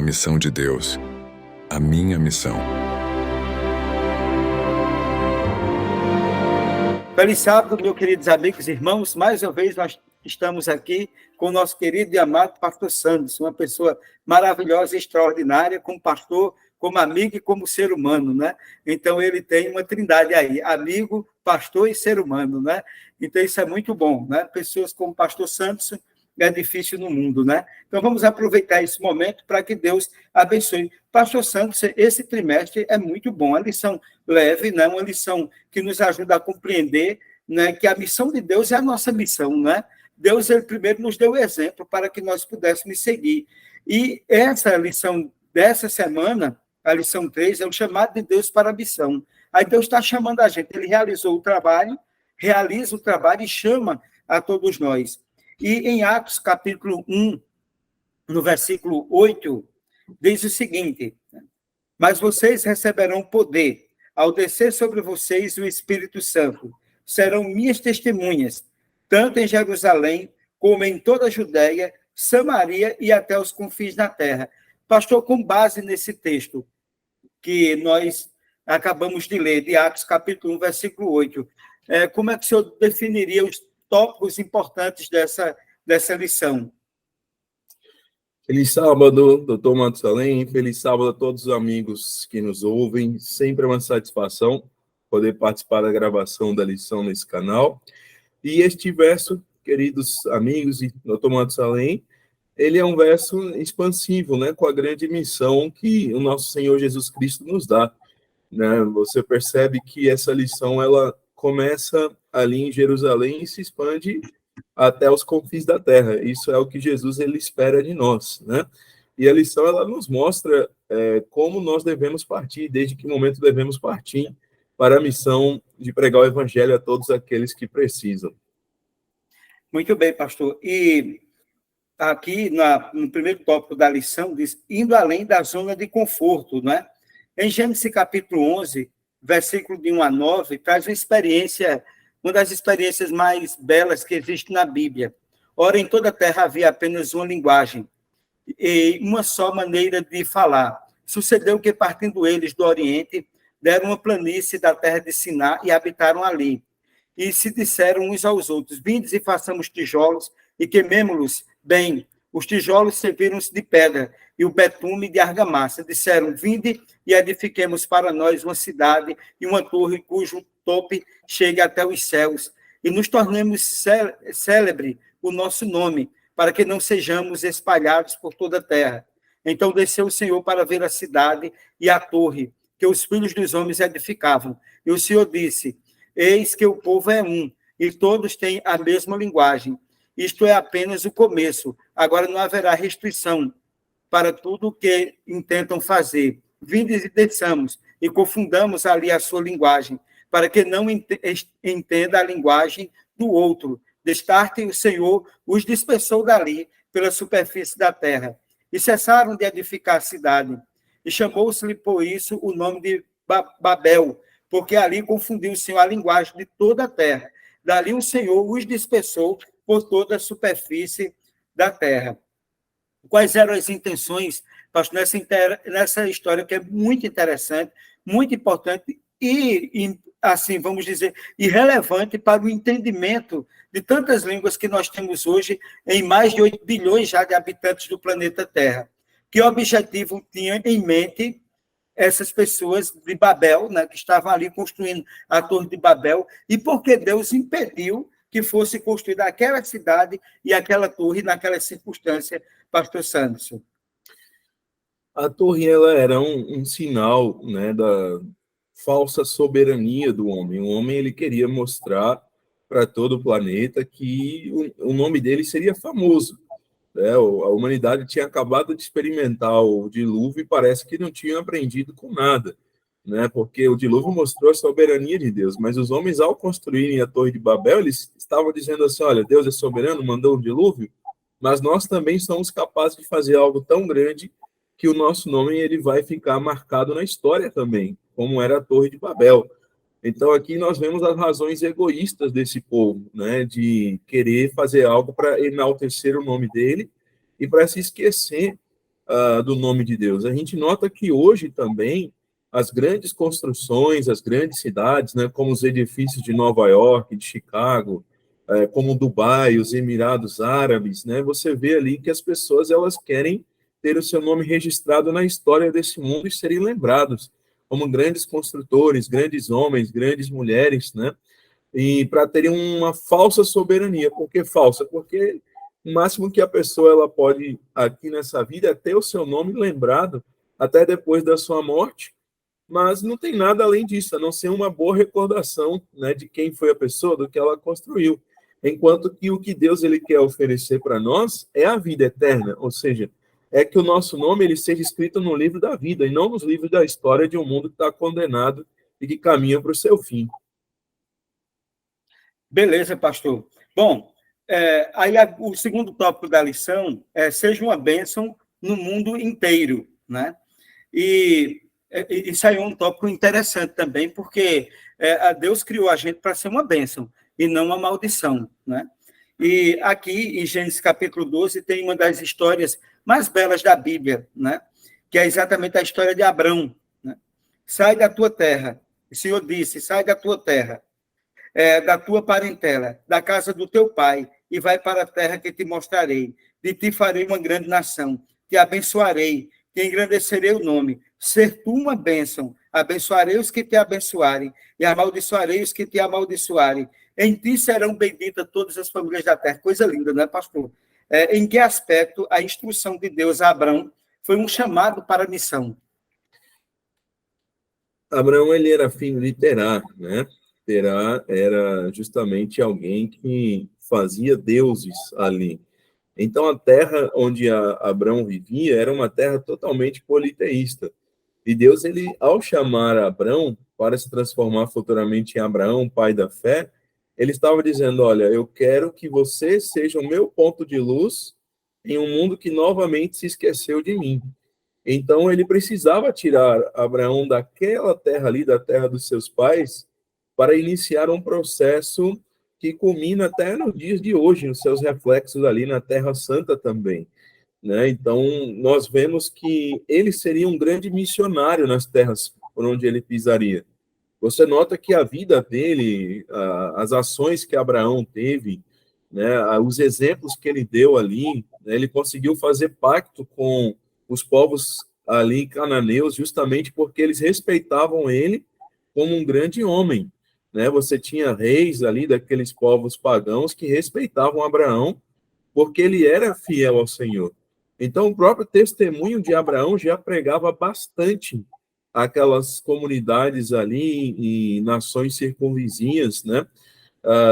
missão de Deus, a minha missão. Feliz sábado, meus queridos amigos e irmãos. Mais uma vez nós estamos aqui com o nosso querido e amado pastor Santos, uma pessoa maravilhosa e extraordinária, como pastor, como amigo e como ser humano, né? Então ele tem uma trindade aí, amigo, pastor e ser humano, né? Então isso é muito bom, né? Pessoas como o pastor Santos é difícil no mundo, né? Então vamos aproveitar esse momento para que Deus abençoe. Pastor Santos, esse trimestre é muito bom, a lição leve, né? Uma lição que nos ajuda a compreender, né, que a missão de Deus é a nossa missão, né? Deus, ele primeiro nos deu o exemplo para que nós pudéssemos seguir. E essa lição dessa semana, a lição 3, é o chamado de Deus para a missão. Aí Deus está chamando a gente, ele realizou o trabalho, realiza o trabalho e chama a todos nós. E em Atos, capítulo 1, no versículo 8, diz o seguinte: mas vocês receberão poder ao descer sobre vocês o Espírito Santo. Serão minhas testemunhas, tanto em Jerusalém, como em toda a Judéia, Samaria e até os confins da terra. Pastor, com base nesse texto que nós acabamos de ler, de Atos, capítulo 1, versículo 8, como é que o senhor definiria os tópicos importantes dessa lição? Feliz sábado, doutor Matusalém. Feliz sábado a todos os amigos que nos ouvem. Sempre é uma satisfação poder participar da gravação da lição nesse canal. E este verso, queridos amigos e doutor Matusalém, ele é um verso expansivo, né, com a grande missão que o nosso Senhor Jesus Cristo nos dá, né? Você percebe que essa lição ela começa ali em Jerusalém e se expande até os confins da terra. Isso é o que Jesus ele espera de nós, né? E a lição ela nos mostra como nós devemos partir, desde que momento devemos partir para a missão de pregar o evangelho a todos aqueles que precisam. Muito bem, pastor. E aqui no primeiro tópico da lição diz, indo além da zona de conforto, né? Em Gênesis capítulo 11, versículo de 1 a 9, traz uma das experiências mais belas que existe na Bíblia. Ora, em toda a terra havia apenas uma linguagem e uma só maneira de falar. Sucedeu que, partindo eles do Oriente, deram uma planície da terra de Siná e habitaram ali. E se disseram uns aos outros, vindes e façamos tijolos e queimemo-los bem. Os tijolos serviram-se de pedra e o betume de argamassa. Disseram, vinde e edifiquemos para nós uma cidade e uma torre cujo tope chegue até os céus, e nos tornemos célebre o nosso nome, para que não sejamos espalhados por toda a terra. Então desceu o Senhor para ver a cidade e a torre que os filhos dos homens edificavam. E o Senhor disse, eis que o povo é um, e todos têm a mesma linguagem. Isto é apenas o começo. Agora não haverá restrição para tudo o que intentam fazer. Vindes e desçamos, e confundamos ali a sua linguagem, para que não entenda a linguagem do outro. Destarte o Senhor os dispersou dali pela superfície da terra, e cessaram de edificar a cidade. E chamou-se-lhe por isso o nome de Babel, porque ali confundiu o Senhor a linguagem de toda a terra. Dali o Senhor os dispersou por toda a superfície da terra. Quais eram as intenções, pastor, nessa história que é muito interessante, muito importante e, assim, vamos dizer, irrelevante para o entendimento de tantas línguas que nós temos hoje em mais de 8 bilhões já de habitantes do planeta Terra. Que objetivo tinha em mente essas pessoas de Babel, né, que estavam ali construindo a Torre de Babel, e por que Deus impediu que fosse construída aquela cidade e aquela torre naquela circunstância, pastor Sanderson? A torre ela era um sinal, né, da falsa soberania do homem. O homem ele queria mostrar para todo o planeta que o nome dele seria famoso, né? A humanidade tinha acabado de experimentar o dilúvio e parece que não tinha aprendido com nada, né? Porque o dilúvio mostrou a soberania de Deus, mas os homens, ao construírem a Torre de Babel, eles estavam dizendo assim, olha, Deus é soberano, mandou um dilúvio, mas nós também somos capazes de fazer algo tão grande que o nosso nome ele vai ficar marcado na história também, como era a Torre de Babel. Então, aqui nós vemos as razões egoístas desse povo, né, de querer fazer algo para enaltecer o nome dele e para se esquecer do nome de Deus. A gente nota que hoje também as grandes construções, as grandes cidades, né, como os edifícios de Nova York, de Chicago, como Dubai, os Emirados Árabes, né, você vê ali que as pessoas elas querem ter o seu nome registrado na história desse mundo e serem lembrados como grandes construtores, grandes homens, grandes mulheres, né, e para terem uma falsa soberania. Por que falsa? Porque o máximo que a pessoa ela pode, aqui nessa vida, é ter o seu nome lembrado até depois da sua morte, mas não tem nada além disso, a não ser uma boa recordação, né, de quem foi a pessoa, do que ela construiu. Enquanto que o que Deus ele quer oferecer para nós é a vida eterna, ou seja, é que o nosso nome ele seja escrito no livro da vida e não nos livros da história de um mundo que está condenado e que caminha para o seu fim. Beleza, pastor. Bom, aí o segundo tópico da lição é seja uma bênção no mundo inteiro, né? E isso aí é um tópico interessante também, porque Deus criou a gente para ser uma bênção e não uma maldição, né? E aqui, em Gênesis capítulo 12, tem uma das histórias mais belas da Bíblia, né? Que é exatamente a história de Abrão, né? Sai da tua terra. O Senhor disse, sai da tua terra, da tua parentela, da casa do teu pai, e vai para a terra que te mostrarei. De ti farei uma grande nação, te abençoarei, te engrandecerei o nome, ser tu uma bênção, abençoarei os que te abençoarem, e amaldiçoarei os que te amaldiçoarem. Em ti serão benditas todas as famílias da terra. Coisa linda, não é, pastor? Em que aspecto a instrução de Deus a Abrão foi um chamado para a missão? Abraão ele era filho de Terá, né? Terá era justamente alguém que fazia deuses ali. Então, a terra onde Abrão vivia era uma terra totalmente politeísta. E Deus, ele, ao chamar Abrão para se transformar futuramente em Abraão, pai da fé, ele estava dizendo, olha, eu quero que você seja o meu ponto de luz em um mundo que novamente se esqueceu de mim. Então, ele precisava tirar Abraão daquela terra ali, da terra dos seus pais, para iniciar um processo que culmina até nos dias de hoje, nos seus reflexos ali na Terra Santa também, né? Então, nós vemos que ele seria um grande missionário nas terras por onde ele pisaria. Você nota que a vida dele, as ações que Abraão teve, né, os exemplos que ele deu ali, né, ele conseguiu fazer pacto com os povos ali cananeus, justamente porque eles respeitavam ele como um grande homem, né? Você tinha reis ali daqueles povos pagãos que respeitavam Abraão porque ele era fiel ao Senhor. Então, o próprio testemunho de Abraão já pregava bastante aquelas comunidades ali e nações circunvizinhas, né?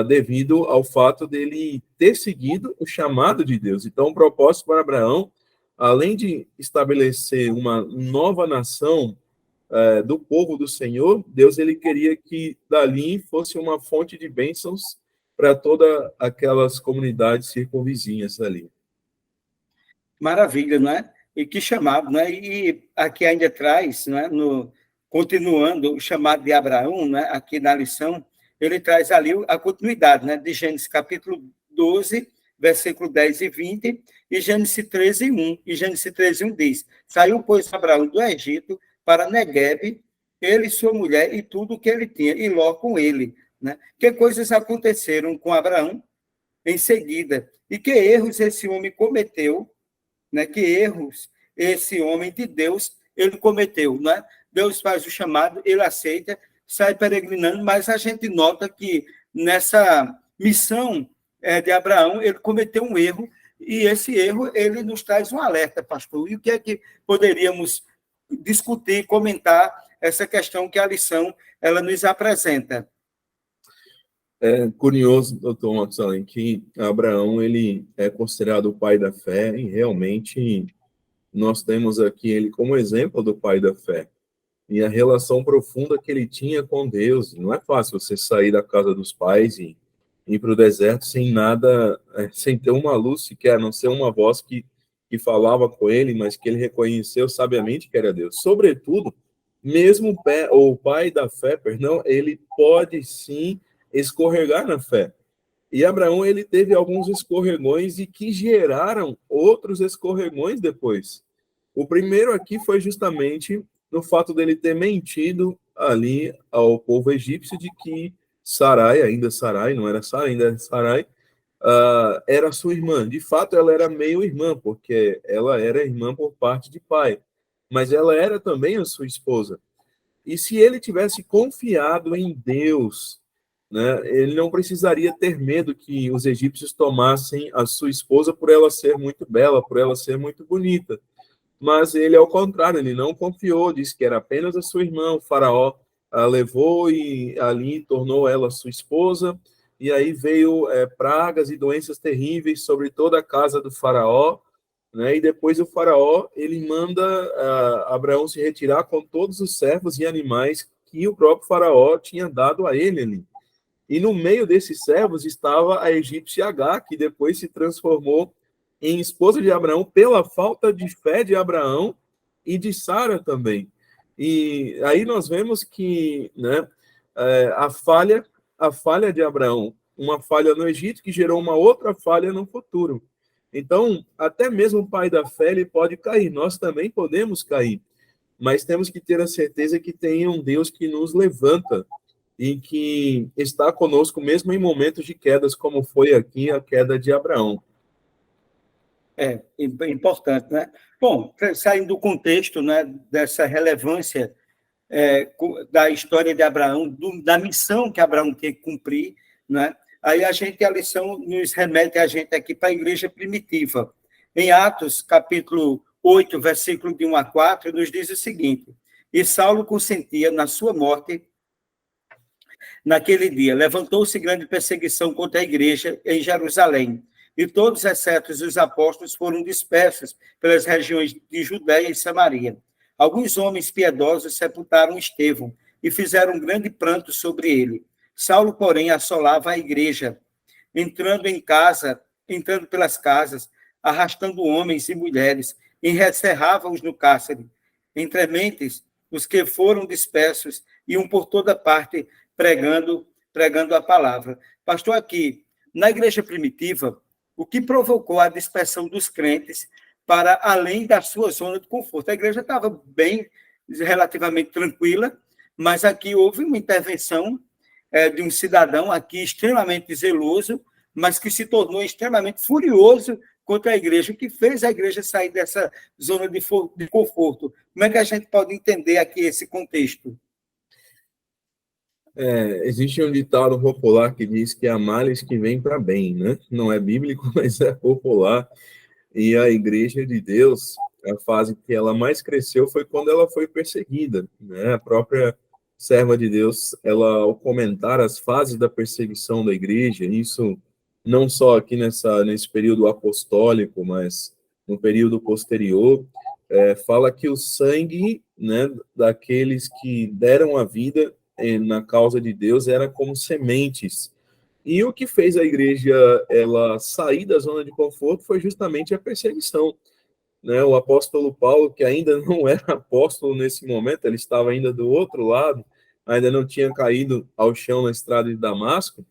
Devido ao fato dele ter seguido o chamado de Deus. Então, o propósito para Abraão, além de estabelecer uma nova nação do povo do Senhor, Deus ele queria que dali fosse uma fonte de bênçãos para todas aquelas comunidades circunvizinhas ali. Maravilha, não é? E que chamado, né? E aqui ainda traz, né, continuando o chamado de Abraão, né, aqui na lição, ele traz ali a continuidade, né, de Gênesis capítulo 12, versículo 10 e 20, e Gênesis 13, 1. E Gênesis 13, 1 diz, saiu, pois, Abraão do Egito para Neguebe, ele e sua mulher e tudo o que ele tinha, e Ló com ele, né? Que coisas aconteceram com Abraão em seguida, e que erros esse homem cometeu, né? Que erros esse homem de Deus ele cometeu, né? Deus faz o chamado, ele aceita, sai peregrinando, mas a gente nota que nessa missão de Abraão, ele cometeu um erro, e esse erro ele nos traz um alerta, pastor. E o que é que poderíamos discutir, comentar essa questão que a lição ela nos apresenta? É curioso, doutor Matsalem, que Abraão ele é considerado o pai da fé e realmente nós temos aqui ele como exemplo do pai da fé e a relação profunda que ele tinha com Deus. Não é fácil você sair da casa dos pais e ir para o deserto sem nada, sem ter uma luz sequer, a não ser uma voz que falava com ele, mas que ele reconheceu sabiamente que era Deus. Sobretudo, mesmo o pai da fé, perdão, ele pode sim escorregar na fé. E Abraão, ele teve alguns escorregões e que geraram outros escorregões depois. O primeiro aqui foi justamente no fato dele ter mentido ali ao povo egípcio de que Sarai, ainda Sarai, não era Sarai, ainda era Sarai, era sua irmã. De fato, ela era meio irmã, porque ela era irmã por parte de pai, mas ela era também a sua esposa. E se ele tivesse confiado em Deus, né, ele não precisaria ter medo que os egípcios tomassem a sua esposa por ela ser muito bela, por ela ser muito bonita. Mas ele, ao contrário, ele não confiou, disse que era apenas a sua irmã. O faraó a levou e ali tornou ela sua esposa, e aí veio pragas e doenças terríveis sobre toda a casa do faraó, né? E depois o faraó, ele manda Abraão se retirar com todos os servos e animais que o próprio faraó tinha dado a ele ali. E no meio desses servos estava a egípcia Agar, que depois se transformou em esposa de Abraão pela falta de fé de Abraão e de Sara também. E aí nós vemos que, né, a falha de Abraão, uma falha no Egito que gerou uma outra falha no futuro. Então, até mesmo o pai da fé ele pode cair, nós também podemos cair, mas temos que ter a certeza que tem um Deus que nos levanta e que está conosco mesmo em momentos de quedas, como foi aqui a queda de Abraão. Importante, né? Bom, saindo do contexto, né, dessa relevância da história de Abraão, da missão que Abraão tem que cumprir, né? Aí a lição nos remete a gente aqui para a igreja primitiva. Em Atos, capítulo 8, versículo de 1 a 4, nos diz o seguinte: e Saulo consentia na sua morte naquele dia. Levantou-se grande perseguição contra a igreja em Jerusalém, e todos, exceto os apóstolos, foram dispersos pelas regiões de Judéia e Samaria. Alguns homens piedosos sepultaram Estevão e fizeram um grande pranto sobre ele. Saulo, porém, assolava a igreja, entrando pelas casas, arrastando homens e mulheres, e encerrava-os no cárcere. Entre mentes, os que foram dispersos iam por toda parte pregando a palavra. Pastor, aqui, na igreja primitiva, o que provocou a dispersão dos crentes para além da sua zona de conforto? A igreja estava bem, relativamente tranquila, mas aqui houve uma intervenção de um cidadão aqui extremamente zeloso, mas que se tornou extremamente furioso contra a igreja, que fez a igreja sair dessa zona de conforto. Como é que a gente pode entender aqui esse contexto? Existe um ditado popular que diz que há males que vêm para bem, né? Não é bíblico, mas é popular. E a Igreja de Deus, a fase que ela mais cresceu foi quando ela foi perseguida, né? A própria serva de Deus, ela, ao comentar as fases da perseguição da igreja, isso não só aqui nesse período apostólico, mas no período posterior, fala que o sangue, né, daqueles que deram a vida na causa de Deus era como sementes. E o que fez a igreja ela sair da zona de conforto foi justamente a perseguição, né? O apóstolo Paulo, que ainda não era apóstolo nesse momento, ele estava ainda do outro lado, ainda não tinha caído ao chão na estrada de Damasco.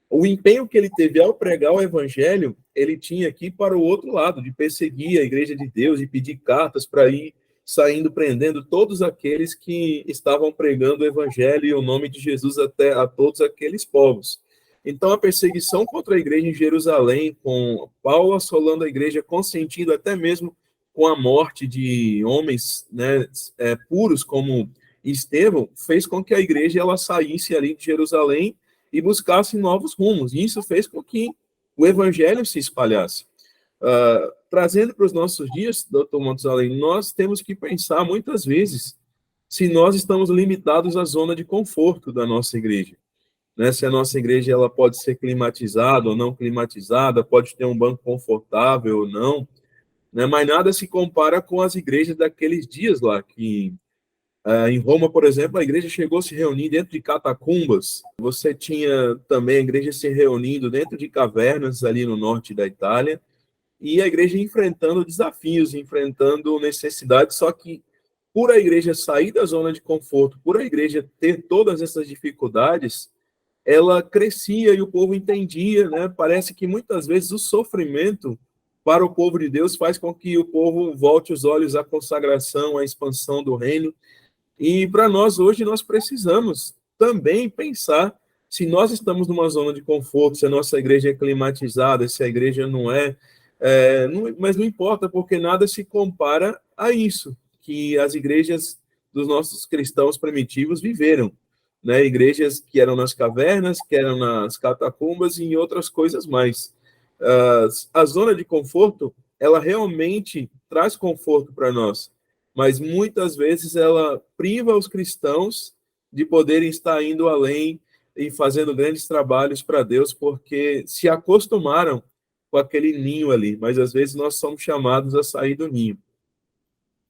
O empenho que ele teve ao pregar o evangelho, ele tinha aqui para o outro lado, de perseguir a igreja de Deus e pedir cartas para ir saindo, prendendo todos aqueles que estavam pregando o evangelho e o nome de Jesus até a todos aqueles povos. Então, a perseguição contra a igreja em Jerusalém, com Paulo assolando a igreja, consentindo até mesmo com a morte de homens, né, puros como Estevão, fez com que a igreja ela saísse ali de Jerusalém e buscasse novos rumos. E isso fez com que o evangelho se espalhasse. Trazendo para os nossos dias, doutor Matusalém, nós temos que pensar muitas vezes se nós estamos limitados à zona de conforto da nossa igreja. Né? Se a nossa igreja ela pode ser climatizada ou não climatizada, pode ter um banco confortável ou não, né? Mas nada se compara com as igrejas daqueles dias lá, que em Roma, por exemplo, a igreja chegou a se reunir dentro de catacumbas. Você tinha também a igreja se reunindo dentro de cavernas ali no norte da Itália, e a igreja enfrentando desafios, enfrentando necessidades, só que por a igreja sair da zona de conforto, por a igreja ter todas essas dificuldades, ela crescia e o povo entendia, né? Parece que muitas vezes o sofrimento para o povo de Deus, faz com que o povo volte os olhos à consagração, à expansão do reino. E para nós hoje, nós precisamos também pensar se nós estamos numa zona de conforto, se a nossa igreja é climatizada, se a igreja não é, mas não importa, porque nada se compara a isso que as igrejas dos nossos cristãos primitivos viveram, né? Igrejas que eram nas cavernas, que eram nas catacumbas e em outras coisas mais. A zona de conforto, ela realmente traz conforto para nós, mas muitas vezes ela priva os cristãos de poderem estar indo além e fazendo grandes trabalhos para Deus, porque se acostumaram com aquele ninho ali, mas às vezes nós somos chamados a sair do ninho.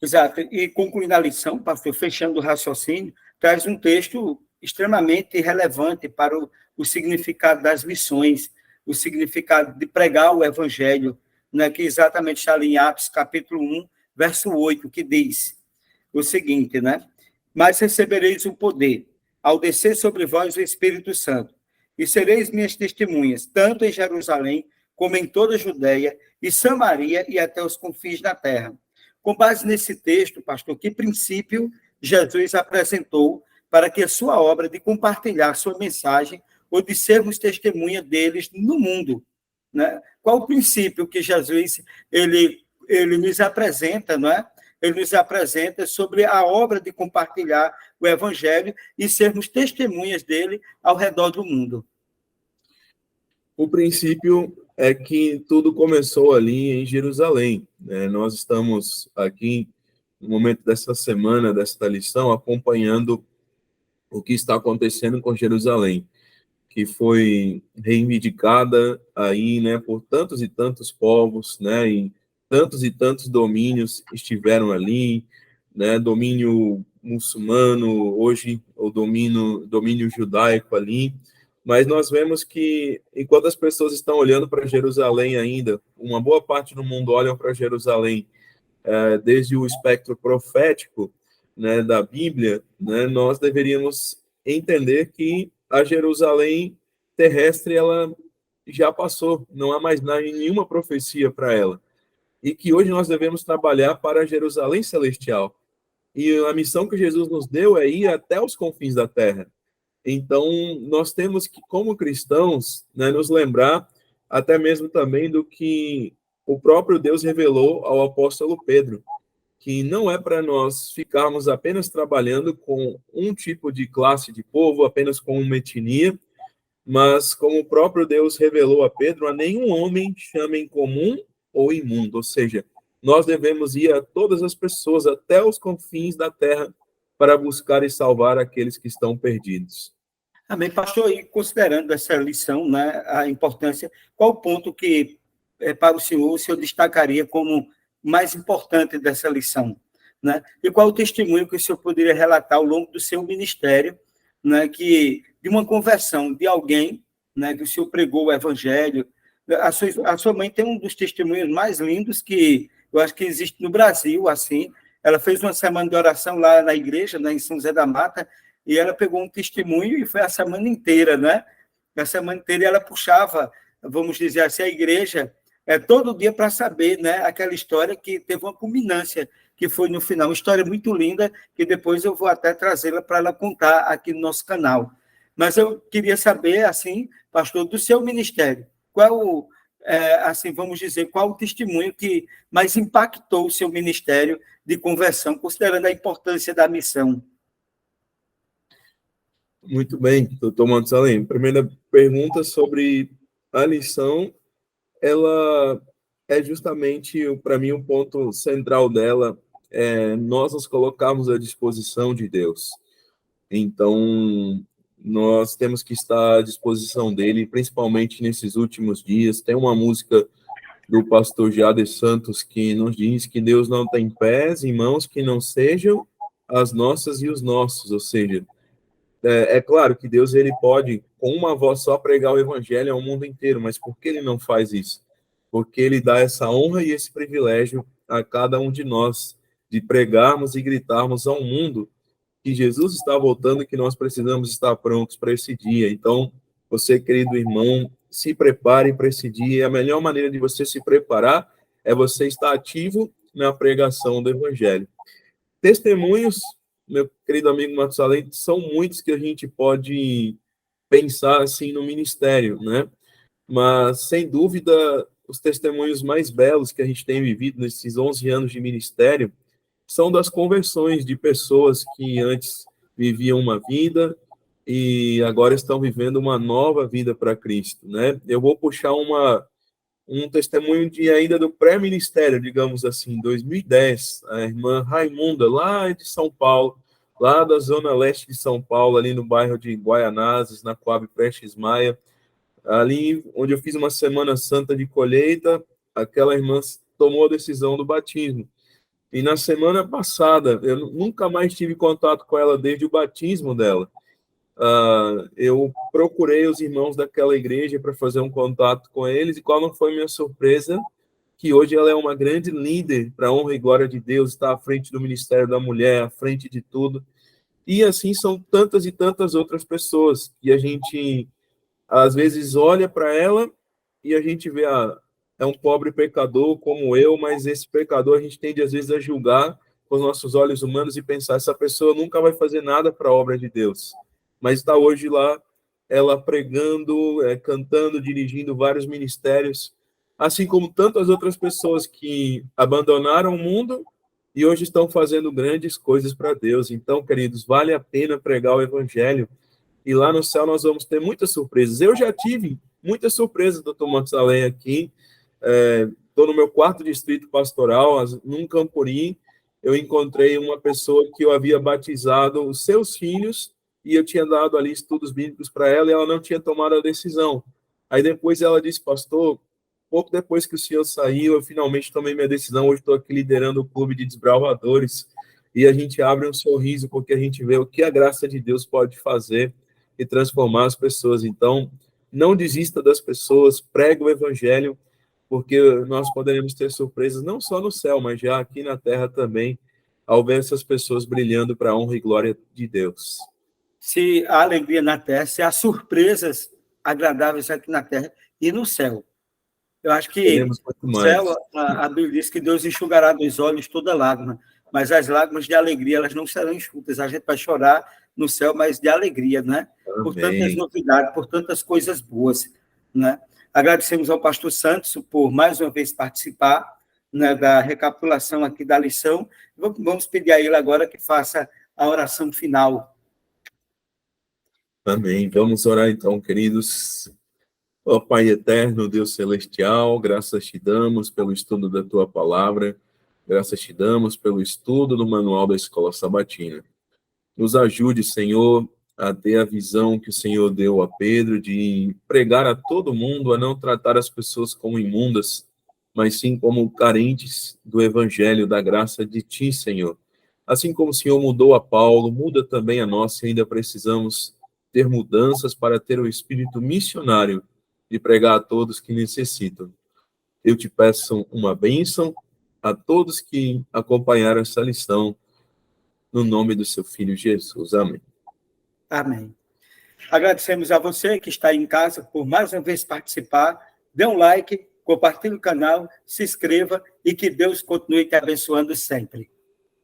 Exato. E concluindo a lição, pastor, fechando o raciocínio, traz um texto extremamente relevante para o significado das missões, o significado de pregar o evangelho, né, que exatamente está ali em Atos, capítulo 1, verso 8, que diz o seguinte, né? Mas recebereis o poder, ao descer sobre vós o Espírito Santo, e sereis minhas testemunhas, tanto em Jerusalém, como em toda a Judéia, e Samaria, e até os confins da terra. Com base nesse texto, pastor, que princípio Jesus apresentou para que a sua obra de compartilhar sua mensagem ou de sermos testemunha deles no mundo, né? Qual o princípio que Jesus ele nos apresenta, não é? Ele nos apresenta sobre a obra de compartilhar o evangelho e sermos testemunhas dele ao redor do mundo. O princípio é que tudo começou ali em Jerusalém, né? Nós estamos aqui, no momento dessa semana, desta lição, acompanhando o que está acontecendo com Jerusalém, que foi reivindicada aí, né, por tantos e tantos povos, né, e tantos domínios estiveram ali, né, domínio muçulmano, hoje o domínio judaico ali, mas nós vemos que, enquanto as pessoas estão olhando para Jerusalém ainda, uma boa parte do mundo olha para Jerusalém, desde o espectro profético, né, da Bíblia, né, nós deveríamos entender que a Jerusalém terrestre, ela já passou, não há mais nenhuma profecia para ela, e que hoje nós devemos trabalhar para a Jerusalém celestial, e a missão que Jesus nos deu é ir até os confins da terra. Então, nós temos que, como cristãos, né, nos lembrar até mesmo também do que o próprio Deus revelou ao apóstolo Pedro, que não é para nós ficarmos apenas trabalhando com um tipo de classe de povo, apenas com uma etnia, mas como o próprio Deus revelou a Pedro, a nenhum homem chame em comum ou imundo, ou seja, nós devemos ir a todas as pessoas, até os confins da terra, para buscar e salvar aqueles que estão perdidos. Amém, pastor, e considerando essa lição, né, a importância, qual o ponto que, para o senhor destacaria como mais importante dessa lição, né? E qual o testemunho que o senhor poderia relatar ao longo do seu ministério, né, que de uma conversão de alguém, né, que o senhor pregou o evangelho? A sua mãe tem um dos testemunhos mais lindos que eu acho que existe no Brasil, assim. Ela fez uma semana de oração lá na igreja, né, em São José da Mata, e ela pegou um testemunho e foi a semana inteira, né? A semana inteira ela puxava, vamos dizer assim, a igreja todo dia para saber, né? Aquela história que teve uma culminância, que foi no final. Uma história muito linda, que depois eu vou até trazê-la para ela contar aqui no nosso canal. Mas eu queria saber, assim, pastor, do seu ministério, qual, assim, vamos dizer, qual o testemunho que mais impactou o seu ministério de conversão, considerando a importância da missão? Muito bem, doutor Montesalém. Primeira pergunta sobre a lição, ela é justamente, para mim, o ponto central dela, nós nos colocarmos à disposição de Deus. Então, nós temos que estar à disposição dele, principalmente nesses últimos dias. Tem uma música do pastor Jader Santos que nos diz que Deus não tem pés e mãos que não sejam as nossas e os nossos, ou seja, é claro que Deus ele pode, com uma voz só, pregar o evangelho ao mundo inteiro, mas por que ele não faz isso? Porque ele dá essa honra e esse privilégio a cada um de nós, de pregarmos e gritarmos ao mundo que Jesus está voltando e que nós precisamos estar prontos para esse dia. Então, você, querido irmão, se prepare para esse dia. A melhor maneira de você se preparar é você estar ativo na pregação do Evangelho. Testemunhos, meu querido amigo Matusalém, são muitos que a gente pode pensar assim no ministério, né? Mas, sem dúvida, os testemunhos mais belos que a gente tem vivido nesses 11 anos de ministério são das conversões de pessoas que antes viviam uma vida e agora estão vivendo uma nova vida para Cristo, né? Eu vou puxar um testemunho de ainda do pré-ministério, digamos assim, 2010, a irmã Raimunda, lá de São Paulo, lá da zona leste de São Paulo, ali no bairro de Guaianazes, na Coab Prestes Maia, ali onde eu fiz uma semana santa de colheita, aquela irmã tomou a decisão do batismo. E na semana passada, eu nunca mais tive contato com ela desde o batismo dela. Eu procurei os irmãos daquela igreja para fazer um contato com eles, e qual não foi minha surpresa? Que hoje ela é uma grande líder para a honra e glória de Deus, está à frente do Ministério da Mulher, à frente de tudo. E assim são tantas e tantas outras pessoas que a gente, às vezes, olha para ela e a gente vê, é um pobre pecador como eu, mas esse pecador a gente tende, às vezes, a julgar com os nossos olhos humanos e pensar, essa pessoa nunca vai fazer nada para a obra de Deus. Mas está hoje lá, ela pregando, cantando, dirigindo vários ministérios, assim como tantas outras pessoas que abandonaram o mundo e hoje estão fazendo grandes coisas para Deus. Então, queridos, vale a pena pregar o Evangelho, e lá no céu nós vamos ter muitas surpresas. Eu já tive muitas surpresas, doutor Matusalém, aqui. Estou no meu 4º distrito pastoral, num Camporim, eu encontrei uma pessoa que eu havia batizado os seus filhos, e eu tinha dado ali estudos bíblicos para ela, e ela não tinha tomado a decisão. Aí depois ela disse, pastor, pouco depois que o senhor saiu, eu finalmente tomei minha decisão, hoje estou aqui liderando o clube de desbravadores, e a gente abre um sorriso, porque a gente vê o que a graça de Deus pode fazer e transformar as pessoas. Então, não desista das pessoas, pregue o Evangelho, porque nós poderemos ter surpresas, não só no céu, mas já aqui na terra também, ao ver essas pessoas brilhando para a honra e glória de Deus. Se há alegria na terra, se há surpresas agradáveis aqui na terra e no céu. Eu acho que no céu, a Bíblia diz que Deus enxugará dos olhos toda lágrima, mas as lágrimas de alegria, elas não serão enxutas. A gente vai chorar no céu, mas de alegria, né? Amém. Por tantas novidades, por tantas coisas boas, né? Agradecemos ao pastor Santos por mais uma vez participar, né, da recapitulação aqui da lição. Vamos pedir a ele agora que faça a oração final. Amém. Vamos orar então, queridos. Ó Pai eterno, Deus celestial, graças te damos pelo estudo da tua palavra, graças te damos pelo estudo do manual da Escola Sabatina. Nos ajude, Senhor, a ter a visão que o Senhor deu a Pedro de pregar a todo mundo, a não tratar as pessoas como imundas, mas sim como carentes do evangelho, da graça de ti, Senhor. Assim como o Senhor mudou a Paulo, muda também a nós, e ainda precisamos ter mudanças para ter o espírito missionário de pregar a todos que necessitam. Eu te peço uma bênção a todos que acompanharam essa lição, no nome do seu Filho Jesus. Amém. Amém. Agradecemos a você que está aí em casa por mais uma vez participar. Dê um like, compartilhe o canal, se inscreva e que Deus continue te abençoando sempre.